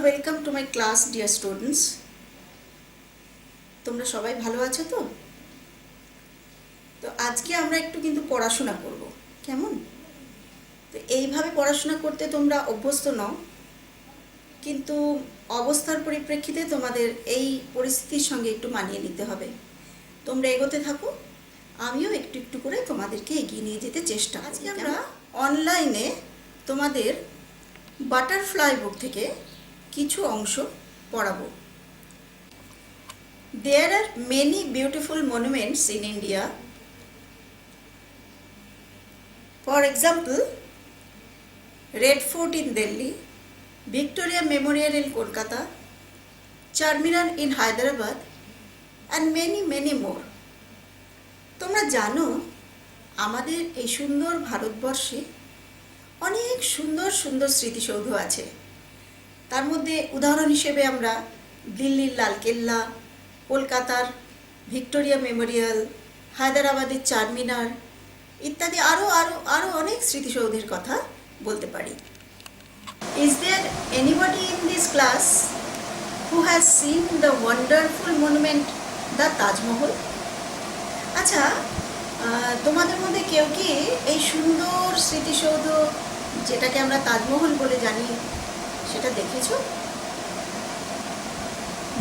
Welcome to my class dear students. তোমরা সবাই ভালো আছো তো? তো আজকে আমরা একটু কিন্তু পড়াশোনা করব, কেমন? তো এইভাবে পড়াশোনা করতে তোমরা অভ্যস্ত নও, কিন্তু অবস্থার পরিপ্রেক্ষিতে তোমাদের এই পরিস্থিতির সঙ্গে একটু মানিয়ে নিতে হবে। তোমরা এগোতে থাকো, আমিও একটু একটু করে তোমাদেরকে এগিয়ে নিয়ে যেতে চেষ্টা করব। আজকে আমরা অনলাইনে তোমাদের বাটারফ্লাই বুক থেকে কিছু অংশ পড়াবো। There are many beautiful monuments in India. For example, Red Fort in Delhi, Victoria Memorial in Kolkata, Charminar in Hyderabad, and many more. তোমরা জানো আমাদের এই সুন্দর ভারতবর্ষে অনেক সুন্দর সুন্দর স্মৃতিসৌধ আছে। তার মধ্যে উদাহরণ হিসেবে আমরা দিল্লির লালকেল্লা, কলকাতার ভিক্টোরিয়া মেমোরিয়াল, হায়দ্রাবাদের চারমিনার ইত্যাদি আরও আরও আরও অনেক স্মৃতিসৌধের কথা বলতে পারি। Is there anybody in this class who has seen the wonderful monument the Taj Mahal? আচ্ছা, তোমাদের মধ্যে কেউ কি এই সুন্দর স্মৃতিসৌধ যেটাকে আমরা তাজমহল বলে জানি সেটা দেখেছো?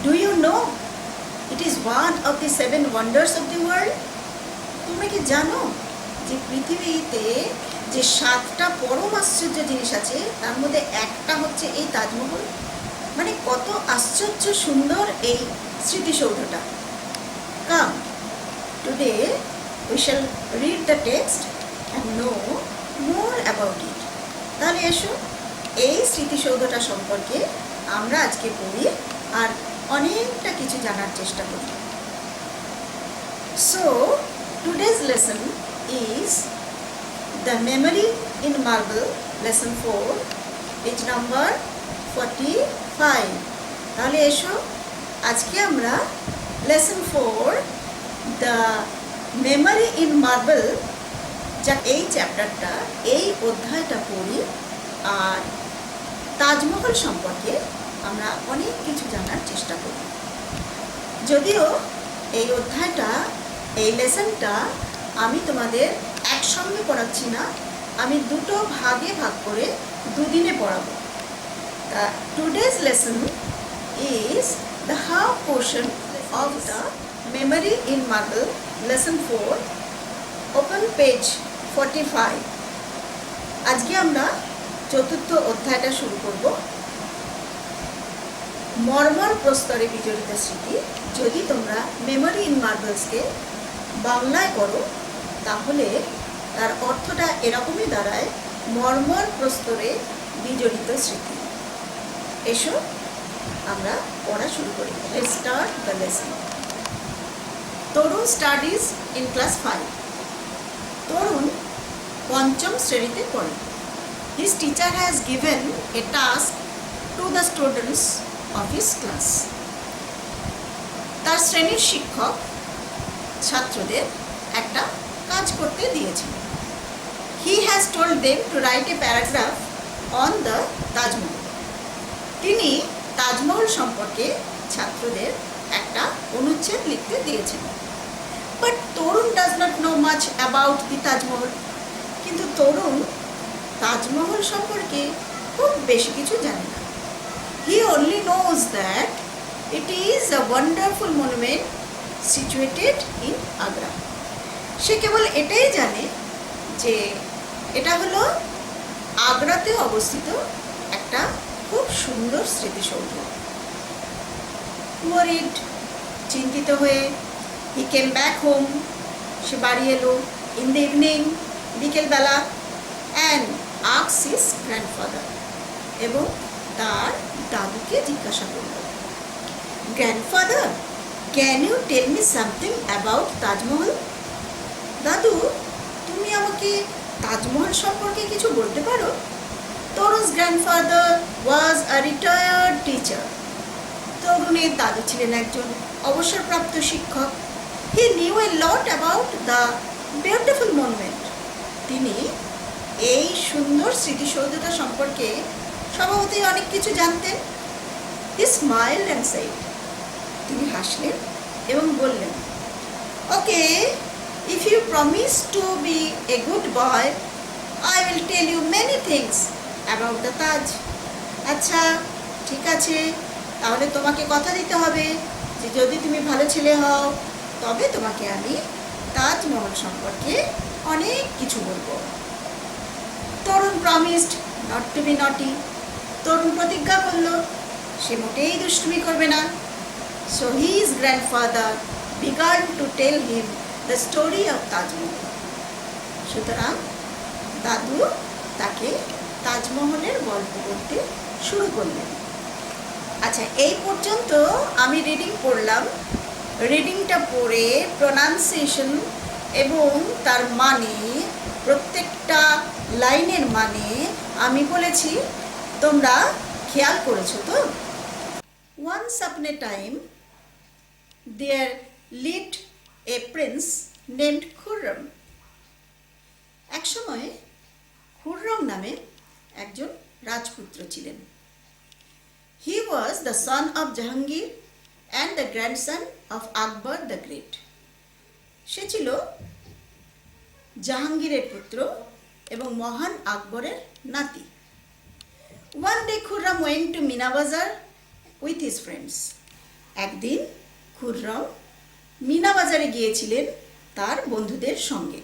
Do you know it is one of the 7 wonders of the world? তোমরা কি জানো যে পৃথিবীতে যে 7টা পরম আশ্চর্য জিনিস আছে তার মধ্যে একটা হচ্ছে এই তাজমহল? মানে কত আশ্চর্য সুন্দর এই স্মৃতিসৌধটা। Come today we shall read the text and know more about it. তাহলে এসো এই স্মৃতিসৌধটা সম্পর্কে আমরা আজকে পড়ি আর অনেকটা কিছু জানার চেষ্টা করি। So today's lesson is the memory in marble, lesson 4, page number 45। তাহলে এসো আজকে আমরা lesson 4 the memory in marble, যা এই চ্যাপ্টারটা, এই অধ্যায়টা পড়ি আর তাজমহল সম্পর্কে আমরা অনেক কিছু জানার চেষ্টা করি। যদিও এই অধ্যায়টা, এই লেসনটা আমি তোমাদের একসঙ্গে পড়াচ্ছি না, আমি দুটো ভাগে ভাগ করে দুদিনে পড়াবো। তা today's lesson is the half portion of the memory in marble, lesson 4, open page 45। আজকে আমরা চতুর্থ অধ্যায়টা শুরু করব। মর্মর প্রস্তরে বিজড়িত স্মৃতি। যদি তোমরা মেমোরি ইন মার্বেলসকে বাংলায় করো তাহলে তার অর্থটা এরকমই দাঁড়ায়, মর্মর প্রস্তরে বিজড়িত স্মৃতি। এসো আমরা পড়া শুরু করি। Let's start the lesson. Tarun studies in class 5। তরুণ পঞ্চম শ্রেণীতে পড়ে। His teacher has given a task to the students of his class. তার শ্রেণীর শিক্ষক ছাত্রদের একটা কাজ করতে দিয়েছেন। He has told them to write a paragraph on the Taj Mahal. তিনি তাজমহল সম্পর্কে ছাত্রদের একটা অনুচ্ছেদ লিখতে দিয়েছেন। But Tarun does not know much about the Taj Mahal. কিন্তু তরুণ তাজমহল সম্পর্কে খুব বেশি কিছু জানে না। He only knows that it is a wonderful monument situated in Agra. সে কেবল এটাই জানে যে এটা হলো আগ্রাতে অবস্থিত একটা খুব সুন্দর স্মৃতিসৌধ। Worried, চিন্তিত হয়ে, he came back home, সে বাড়ি এলো, in the evening, বিকেলবেলা, and asked his grandfather, এবং তার দাদুকে জিজ্ঞাসা করল, grandfather, can you tell me something about Taj Mahal? দাদু, তুমি আমাকে তাজমহল সম্পর্কে কিছু বলতে পারো? তরুণ's grandfather was a retired teacher. তরুণের দাদু ছিলেন একজন অবসরপ্রাপ্ত শিক্ষক। He knew a lot about the beautiful monument. তিনি এই সুন্দর স্মৃতিসৌধটা সম্পর্কে স্বভাবতই অনেক কিছু জানতেন। He smiled and said, তিনি হাসলেন এবং বললেন, Okay, if you promise to be a good boy, I will tell you many things about the Taj. আচ্ছা, ঠিক আছে, তাহলে তোমাকে কথা দিতে হবে যে যদি তুমি ভালো ছেলে হও তবে তোমাকে আমি তাজমহল সম্পর্কে অনেক কিছু বলবো। তরুণ প্রমিসড নট টু বি নটি। তরুণ প্রতিজ্ঞা করলো সে মোটেই দুষ্টুমি করবে না। So his grandfather began to tell him the story of Taj Mahal. সুতরাং দাদু তাকে তাজমহলের গল্প বলতে শুরু করলেন। আচ্ছা, এই পর্যন্ত আমি রিডিং পড়লাম। রিডিংটা পড়ে প্রোনাউন্সিয়েশন এবং তার মানে, প্রত্যেকটা লাইনের মানে আমি বলেছি, তোমরা খেয়াল করেছো তো? Once upon a time there lived a prince named Khurram. এক সময় খুররম নামে একজন রাজপুত্র ছিলেন। He was the son of Jahangir and the grandson of Akbar the Great. সে ছিল জাহাঙ্গীরের পুত্র এবং মহান আকবরের নাতি। One day Khurram went to Mina Bazar with his friends. একদিন খুররম মিনা বাজারে গিয়েছিলেন তার বন্ধুদের সঙ্গে।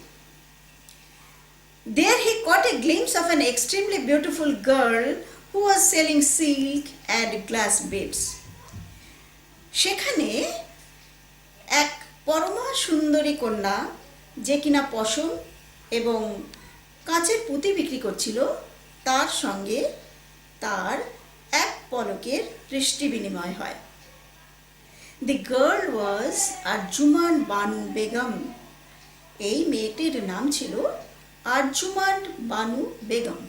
There he caught a glimpse of an extremely beautiful girl who was selling silk and glass beads. সেখানে এক পরমা সুন্দরী কন্যা, যে কিনা পশম এবং কাঁচের পুঁতি বিক্রি করছিল, তার সঙ্গে তার এক পলকের দৃষ্টি বিনিময় হয়। The girl was Arjuman Banu Begum. এই মেয়েটির নাম ছিল Arjuman Banu Begum.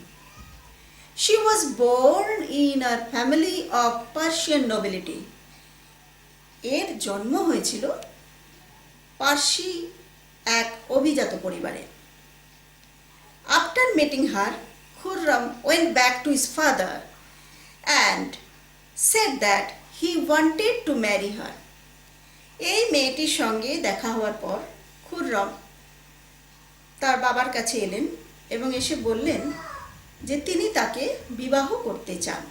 She was born in a family of Persian nobility. এর জন্ম হয়েছিল পার্সি এক অভিজাত পরিবারে। After meeting her, Khurram went back to his father and said that he wanted to marry her. এই মেয়েটির সঙ্গে দেখা হওয়ার পর খুররম তার বাবার কাছে এলেন এবং এসে বললেন যে তিনি তাকে বিবাহ করতে চান।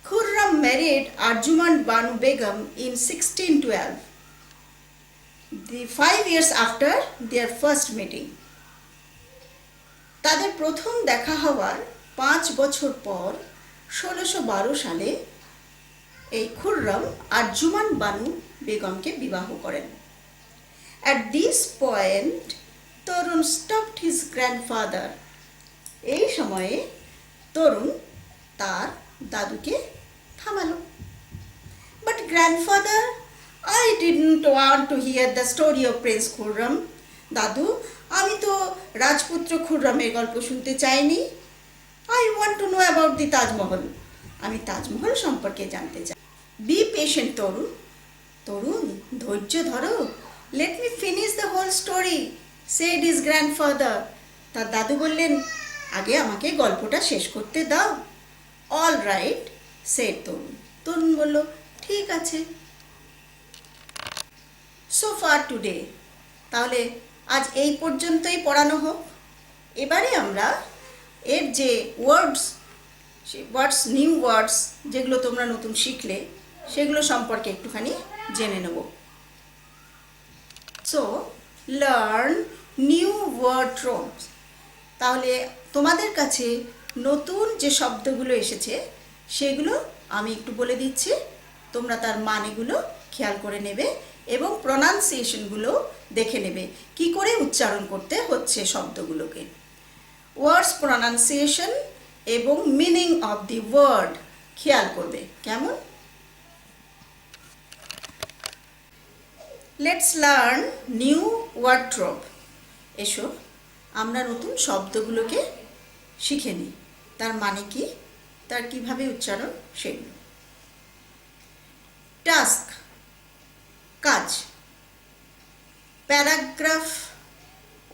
Khurram married Arjuman Banu Begum in 1612, 5 years after their first meeting. তাদের প্রথম দেখা হওয়ার 5 বছর পর 1612 সালে এই খুররম আরজুমান বানু বেগমকে বিবাহ করেন। At this point, Tarun stopped his grandfather. এই সময়ে তরুণ তার দাদুকে থামালো। But grandfather, I didn't want to hear the story of Prince Khurram. দাদু, আমি তো রাজপুত্র খুররমের গল্প শুনতে চাইনি। I want to know about the Taj Mahal. আমি তাজমহল সম্পর্কে জানতে চাই। Be patient, তরুণ। তরুণ, ধৈর্য ধরো। Let me finish the whole story, said his grandfather. তার দাদু বললেন, আগে আমাকে গল্পটা শেষ করতে দাও। All right, said তরুণ। তরুণ বলল, ঠিক আছে। So far today. তাহলে আজ এই পর্যন্তই পড়ানো হোক। এবারে আমরা এর যে ওয়ার্ডস নিউ ওয়ার্ডস যেগুলো তোমরা নতুন শিখলে সেগুলো সম্পর্কে একটুখানি জেনে নেব। So learn new word tropes. তাহলে তোমাদের কাছে নতুন যে শব্দগুলো এসেছে সেগুলো আমি একটু বলে দিচ্ছি, তোমরা তার মানেগুলো খেয়াল করে নেবে এবং প্রোনাউন্সিয়েশনগুলো দেখে নেবে কি করে উচ্চারণ করতে হচ্ছে শব্দগুলোকে। ওয়ার্ডস প্রোনাউন্সিয়েশন এবং মিনিং অফ দি ওয়ার্ড খেয়াল করবে। কেমন? Let's learn new word trope. এসো আমরা নতুন শব্দগুলোকে শিখে নিই, তার মানে কি, তার কিভাবে উচ্চারণ সেগুলো। টাস্ক, কাজ। প্যারাগ্রাফ,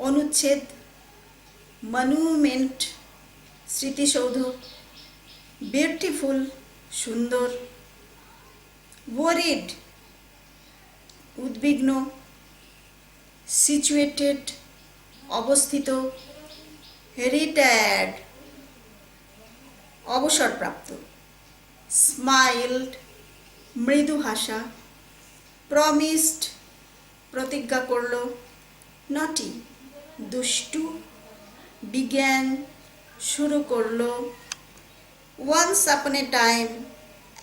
অনুচ্ছেদ। মনুমেন্ট, স্মৃতিসৌধ। বিউটিফুল, সুন্দর, ওয়ারিড উদ্বিগ্ন, সিচুয়েটেড অবস্থিত, রিটায়ার্ড অবসরপ্রাপ্ত, স্মাইলড মৃদু হাসা, প্রমিসড প্রতিজ্ঞা করল, নটি দুষ্টু, বিজ্ঞান শুরু করলো, ওয়ান্স আপন এ টাইম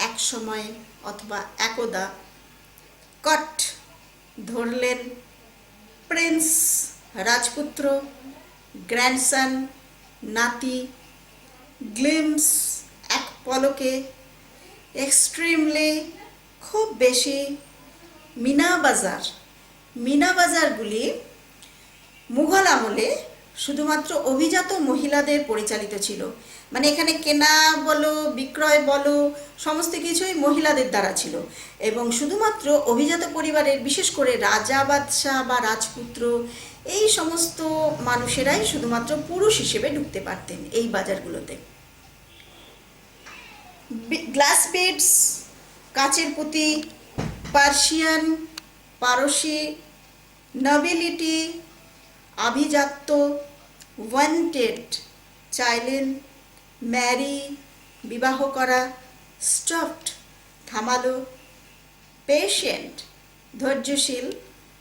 এক সময় অথবা একদা, কট ধরলেন, প্রিন্স রাজপুত্র, গ্র্যান্ডসন নাতি, গ্লিমস এক পলকে, এক্সট্রিমলি খুব বেশি, মিনা বাজার। মিনা বাজারগুলি মুঘল আমলে শুধুমাত্র অভিজাত মহিলাদের পরিচালিত ছিল, মানে এখানে কেনা বলো বিক্রয় বলো সমস্ত কিছুই মহিলাদের দ্বারা ছিল, এবং শুধুমাত্র অভিজাত পরিবারের, বিশেষ করে রাজা বাদশাহ বা রাজপুত্র এই সমস্ত মানুষেরাই শুধুমাত্র পুরুষ হিসেবে ঢুকতে পারতেন এই বাজারগুলোতে। গ্লাস বিডস কাচের পুঁতি, পার্সিয়ান পারসি, নবিলিটি আভিজাত্য, ওয়ান্টেড চাইলেন, ম্যারি বিবাহ করা, স্টপড থামালো, পেশেন্ট ধৈর্যশীল,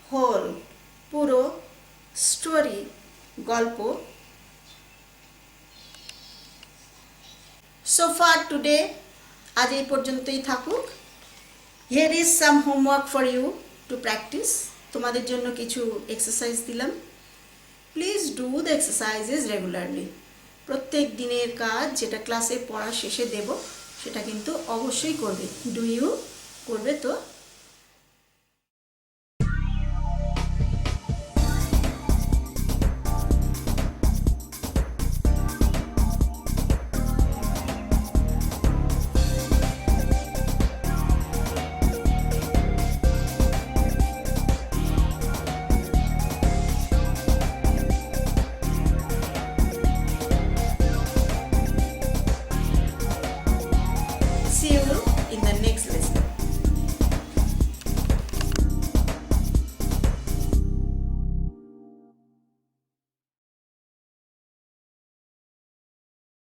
হোল পুরো, স্টোরি গল্প। সো ফার টুডে আজ এই পর্যন্তই থাকুক। Here is some homework for you to practise. তোমাদের জন্য কিছু এক্সারসাইজ দিলাম। Please do the exercises regularly. প্রত্যেক দিনের কাজ যেটা ক্লাসে পড়া শেষে দেব সেটা কিন্তু অবশ্যই করবে। ডু ইউ করবে তো?